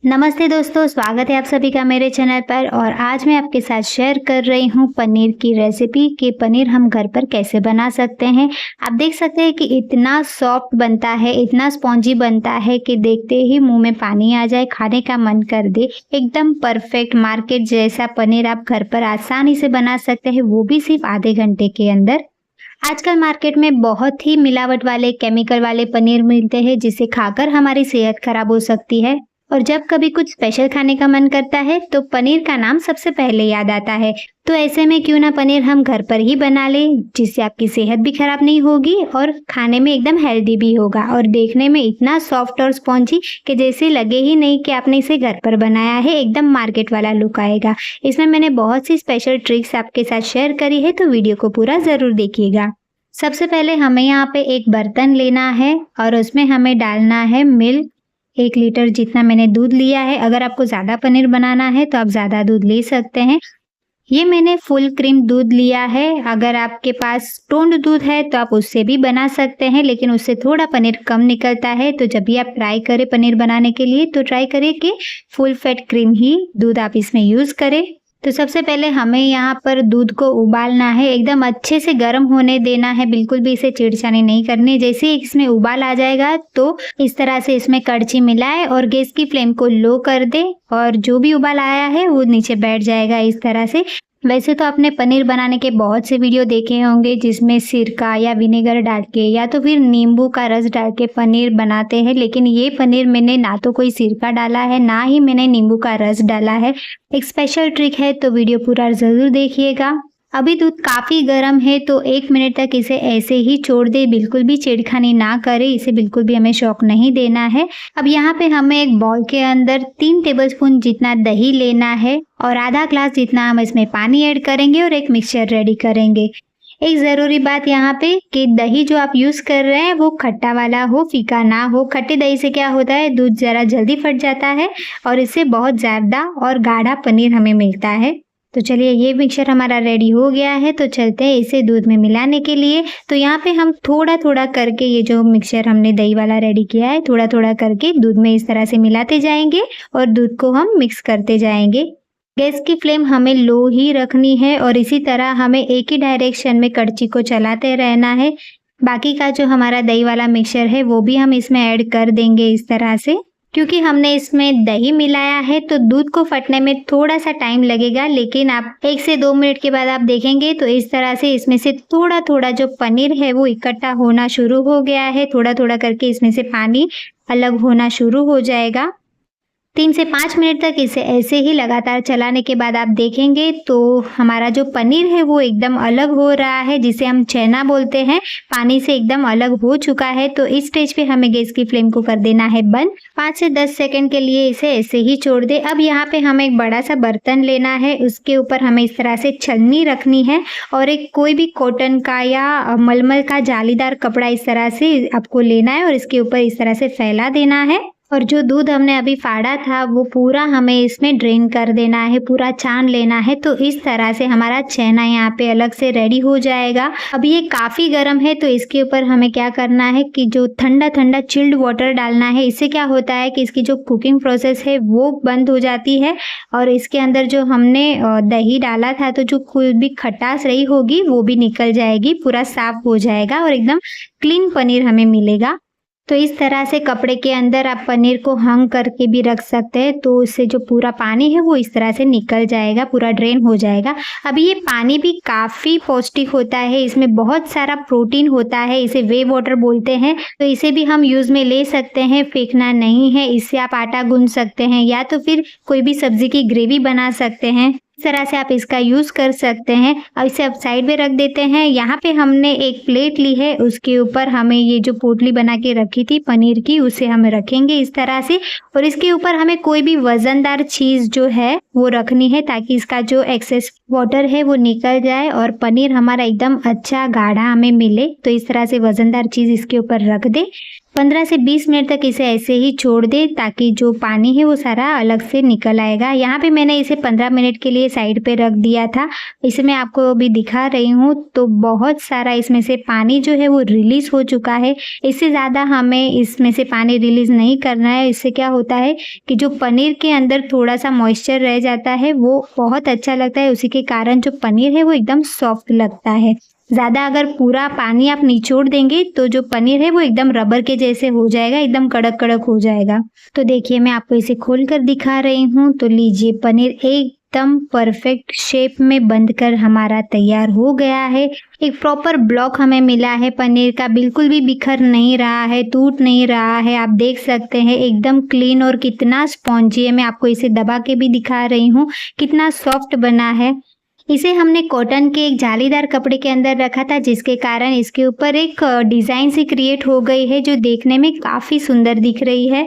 नमस्ते दोस्तों, स्वागत है आप सभी का मेरे चैनल पर। और आज मैं आपके साथ शेयर कर रही हूँ पनीर की रेसिपी कि पनीर हम घर पर कैसे बना सकते हैं। आप देख सकते हैं कि इतना सॉफ्ट बनता है, इतना स्पॉन्जी बनता है कि देखते ही मुंह में पानी आ जाए, खाने का मन कर दे। एकदम परफेक्ट मार्केट जैसा पनीर आप घर पर आसानी से बना सकते हैं, वो भी सिर्फ आधे घंटे के अंदर। आजकल मार्केट में बहुत ही मिलावट वाले, केमिकल वाले पनीर मिलते हैं जिसे खाकर हमारी सेहत खराब हो सकती है। और जब कभी कुछ स्पेशल खाने का मन करता है तो पनीर का नाम सबसे पहले याद आता है। तो ऐसे में क्यों ना पनीर हम घर पर ही बना लें, जिससे आपकी सेहत भी खराब नहीं होगी और खाने में एकदम हेल्दी भी होगा और देखने में इतना सॉफ्ट और स्पॉन्जी कि जैसे लगे ही नहीं कि आपने इसे घर पर बनाया है। एकदम मार्केट वाला लुक आएगा। इसमें मैंने बहुत सी स्पेशल ट्रिक्स आपके साथ शेयर करी है, तो वीडियो को पूरा ज़रूर देखिएगा। सबसे पहले हमें यहाँ पे एक बर्तन लेना है और उसमें हमें डालना है मिल्क। 1 लीटर जितना मैंने दूध लिया है। अगर आपको ज़्यादा पनीर बनाना है तो आप ज़्यादा दूध ले सकते हैं। ये मैंने फुल क्रीम दूध लिया है। अगर आपके पास टोंड दूध है तो आप उससे भी बना सकते हैं, लेकिन उससे थोड़ा पनीर कम निकलता है। तो जब भी आप ट्राई करें पनीर बनाने के लिए तो ट्राई करें कि फुल फैट क्रीम ही दूध आप इसमें यूज़ करें। तो सबसे पहले हमें यहाँ पर दूध को उबालना है, एकदम अच्छे से गर्म होने देना है, बिल्कुल भी इसे छेड़छाड़ी नहीं करनी। जैसे ही इसमें उबाल आ जाएगा तो इस तरह से इसमें कड़छी मिलाए और गैस की फ्लेम को लो कर दे और जो भी उबाल आया है वो नीचे बैठ जाएगा इस तरह से। वैसे तो आपने पनीर बनाने के बहुत से वीडियो देखे होंगे जिसमें सिरका या विनेगर डाल के या तो फिर नींबू का रस डाल के पनीर बनाते हैं, लेकिन ये पनीर मैंने ना तो कोई सिरका डाला है, ना ही मैंने नींबू का रस डाला है। एक स्पेशल ट्रिक है, तो वीडियो पूरा ज़रूर देखिएगा। अभी दूध काफ़ी गर्म है तो 1 मिनट तक इसे ऐसे ही छोड़ दे, बिल्कुल भी छेड़खानी ना करें, इसे बिल्कुल भी हमें शॉक नहीं देना है। अब यहाँ पे हमें एक बाउल के अंदर 3 टेबलस्पून जितना दही लेना है और आधा ग्लास जितना हम इसमें पानी ऐड करेंगे और एक मिक्सचर रेडी करेंगे। एक ज़रूरी बात यहाँ पे कि दही जो आप यूज़ कर रहे हैं वो खट्टा वाला हो, फीका ना हो। खट्टे दही से क्या होता है, दूध ज़रा जल्दी फट जाता है और इससे बहुत ज़्यादा और गाढ़ा पनीर हमें मिलता है। तो चलिए, ये मिक्सचर हमारा रेडी हो गया है, तो चलते हैं इसे दूध में मिलाने के लिए। तो यहाँ पे हम थोड़ा थोड़ा करके ये जो मिक्सचर हमने दही वाला रेडी किया है, थोड़ा थोड़ा करके दूध में इस तरह से मिलाते जाएंगे और दूध को हम मिक्स करते जाएंगे। गैस की फ्लेम हमें लो ही रखनी है और इसी तरह हमें एक ही डायरेक्शन में कड़छी को चलाते रहना है। बाकी का जो हमारा दही वाला मिक्सचर है वो भी हम इसमें ऐड कर देंगे इस तरह से। क्योंकि हमने इसमें दही मिलाया है तो दूध को फटने में थोड़ा सा टाइम लगेगा, लेकिन आप 1 से 2 मिनट के बाद आप देखेंगे तो इस तरह से इसमें से थोड़ा थोड़ा जो पनीर है वो इकट्ठा होना शुरू हो गया है। थोड़ा थोड़ा करके इसमें से पानी अलग होना शुरू हो जाएगा। 3 से 5 मिनट तक इसे ऐसे ही लगातार चलाने के बाद आप देखेंगे तो हमारा जो पनीर है वो एकदम अलग हो रहा है, जिसे हम छेना बोलते हैं, पानी से एकदम अलग हो चुका है। तो इस स्टेज पे हमें गैस की फ्लेम को कर देना है बंद। 5 से 10 सेकंड के लिए इसे ऐसे ही छोड़ दे। अब यहाँ पे हमें एक बड़ा सा बर्तन लेना है, उसके ऊपर हमें इस तरह से छलनी रखनी है और एक कोई भी कॉटन का या मलमल का जालीदार कपड़ा इस तरह से आपको लेना है और इसके ऊपर इस तरह से फैला देना है। और जो दूध हमने अभी फाड़ा था वो पूरा हमें इसमें ड्रेन कर देना है, पूरा छान लेना है। तो इस तरह से हमारा छेना यहाँ पे अलग से रेडी हो जाएगा। अब ये काफ़ी गर्म है तो इसके ऊपर हमें क्या करना है कि जो ठंडा ठंडा चिल्ड वाटर डालना है। इससे क्या होता है कि इसकी जो कुकिंग प्रोसेस है वो बंद हो जाती है और इसके अंदर जो हमने दही डाला था तो जो कोई भी खटास रही होगी वो भी निकल जाएगी, पूरा साफ हो जाएगा और एकदम क्लीन पनीर हमें मिलेगा। तो इस तरह से कपड़े के अंदर आप पनीर को हंग करके भी रख सकते हैं, तो इससे जो पूरा पानी है वो इस तरह से निकल जाएगा, पूरा ड्रेन हो जाएगा। अब ये पानी भी काफ़ी पौष्टिक होता है, इसमें बहुत सारा प्रोटीन होता है, इसे वे वाटर बोलते हैं। तो इसे भी हम यूज़ में ले सकते हैं, फेंकना नहीं है। इससे आप आटा गूंथ सकते हैं या तो फिर कोई भी सब्जी की ग्रेवी बना सकते हैं। इस तरह से आप इसका यूज़ कर सकते हैं। अब इसे आप साइड में रख देते हैं। यहाँ पे हमने एक प्लेट ली है, उसके ऊपर हमें ये जो पोटली बना के रखी थी पनीर की उसे हम रखेंगे इस तरह से और इसके ऊपर हमें कोई भी वज़नदार चीज़ जो है वो रखनी है ताकि इसका जो एक्सेस वाटर है वो निकल जाए और पनीर हमारा एकदम अच्छा गाढ़ा हमें मिले। तो इस तरह से वज़नदार चीज़ इसके ऊपर रख दे। 15 से 20 मिनट तक इसे ऐसे ही छोड़ दें ताकि जो पानी है वो सारा अलग से निकल आएगा। यहाँ पे मैंने इसे 15 मिनट के लिए साइड पे रख दिया था। इसे मैं आपको अभी दिखा रही हूँ तो बहुत सारा इसमें से पानी जो है वो रिलीज़ हो चुका है। इससे ज़्यादा हमें इसमें से पानी रिलीज़ नहीं करना है। इससे क्या होता है कि जो पनीर के अंदर थोड़ा सा मॉइस्चर रह जाता है वो बहुत अच्छा लगता है। उसी के कारण जो पनीर है वो एकदम सॉफ्ट लगता है। ज़्यादा अगर पूरा पानी आप निचोड़ देंगे तो जो पनीर है वो एकदम रबर के जैसे हो जाएगा, एकदम कड़क कड़क हो जाएगा। तो देखिए मैं आपको इसे खोल कर दिखा रही हूँ। तो लीजिए पनीर एकदम परफेक्ट शेप में बनकर हमारा तैयार हो गया है। एक प्रॉपर ब्लॉक हमें मिला है पनीर का, बिल्कुल भी बिखर नहीं रहा है, टूट नहीं रहा है। आप देख सकते हैं एकदम क्लीन और कितना स्पॉन्जी है। मैं आपको इसे दबा के भी दिखा रही हूँ कितना सॉफ्ट बना है। इसे हमने कॉटन के एक जालीदार कपड़े के अंदर रखा था जिसके कारण इसके ऊपर एक डिज़ाइन सी क्रिएट हो गई है जो देखने में काफ़ी सुंदर दिख रही है।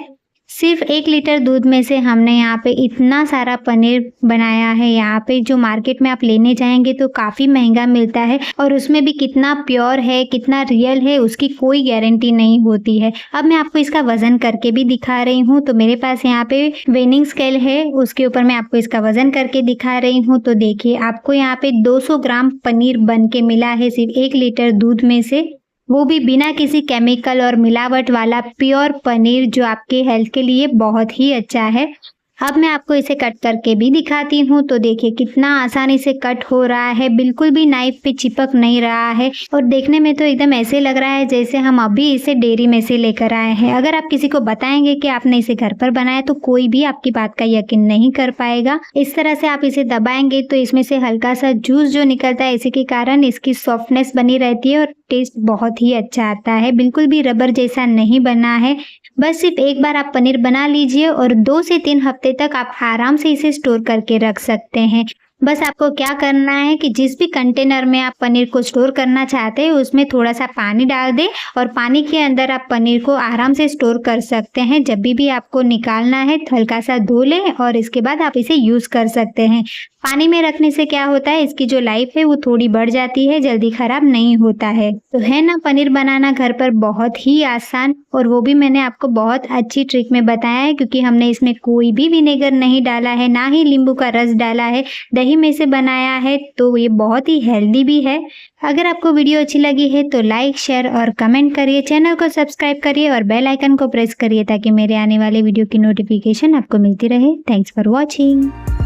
सिर्फ 1 लीटर दूध में से हमने यहाँ पे इतना सारा पनीर बनाया है। यहाँ पे जो मार्केट में आप लेने जाएंगे तो काफ़ी महंगा मिलता है और उसमें भी कितना प्योर है, कितना रियल है, उसकी कोई गारंटी नहीं होती है। अब मैं आपको इसका वज़न करके भी दिखा रही हूँ। तो मेरे पास यहाँ पे वेइंग स्केल है, उसके ऊपर मैं आपको इसका वज़न करके दिखा रही हूँ। तो देखिए आपको यहाँ पे 200 ग्राम पनीर बन के मिला है सिर्फ 1 लीटर दूध में से, वो भी बिना किसी केमिकल और मिलावट वाला प्योर पनीर जो आपके हेल्थ के लिए बहुत ही अच्छा है। अब मैं आपको इसे कट करके भी दिखाती हूँ। तो देखिए कितना आसानी से कट हो रहा है, बिल्कुल भी नाइफ पे चिपक नहीं रहा है और देखने में तो एकदम ऐसे लग रहा है जैसे हम अभी इसे डेयरी में से लेकर आए हैं। अगर आप किसी को बताएंगे कि आपने इसे घर पर बनाया तो कोई भी आपकी बात का यकीन नहीं कर पाएगा। इस तरह से आप इसे दबाएंगे तो इसमें से हल्का सा जूस जो निकलता है, इसी के कारण इसकी सॉफ्टनेस बनी रहती है और टेस्ट बहुत ही अच्छा आता है। बिल्कुल भी रबर जैसा नहीं बना है। बस सिर्फ एक बार आप पनीर बना लीजिए और 2 से 3 हफ्ते तक आप आराम से इसे स्टोर करके रख सकते हैं। बस आपको क्या करना है कि जिस भी कंटेनर में आप पनीर को स्टोर करना चाहते हैं उसमें थोड़ा सा पानी डाल दें और पानी के अंदर आप पनीर को आराम से स्टोर कर सकते हैं। जब भी आपको निकालना है तो हल्का सा धो लें और इसके बाद आप इसे यूज़ कर सकते हैं। पानी में रखने से क्या होता है, इसकी जो लाइफ है वो थोड़ी बढ़ जाती है, जल्दी खराब नहीं होता है। तो है ना पनीर बनाना घर पर बहुत ही आसान, और वो भी मैंने आपको बहुत अच्छी ट्रिक में बताया है क्योंकि हमने इसमें कोई भी विनेगर नहीं डाला है, ना ही नींबू का रस डाला है, दही में से बनाया है। तो ये बहुत ही हेल्दी भी है। अगर आपको वीडियो अच्छी लगी है तो लाइक, शेयर और कमेंट करिए, चैनल को सब्सक्राइब करिए और बेल आइकन को प्रेस करिए ताकि मेरे आने वाले वीडियो की नोटिफिकेशन आपको मिलती रहे। Thanks for watching.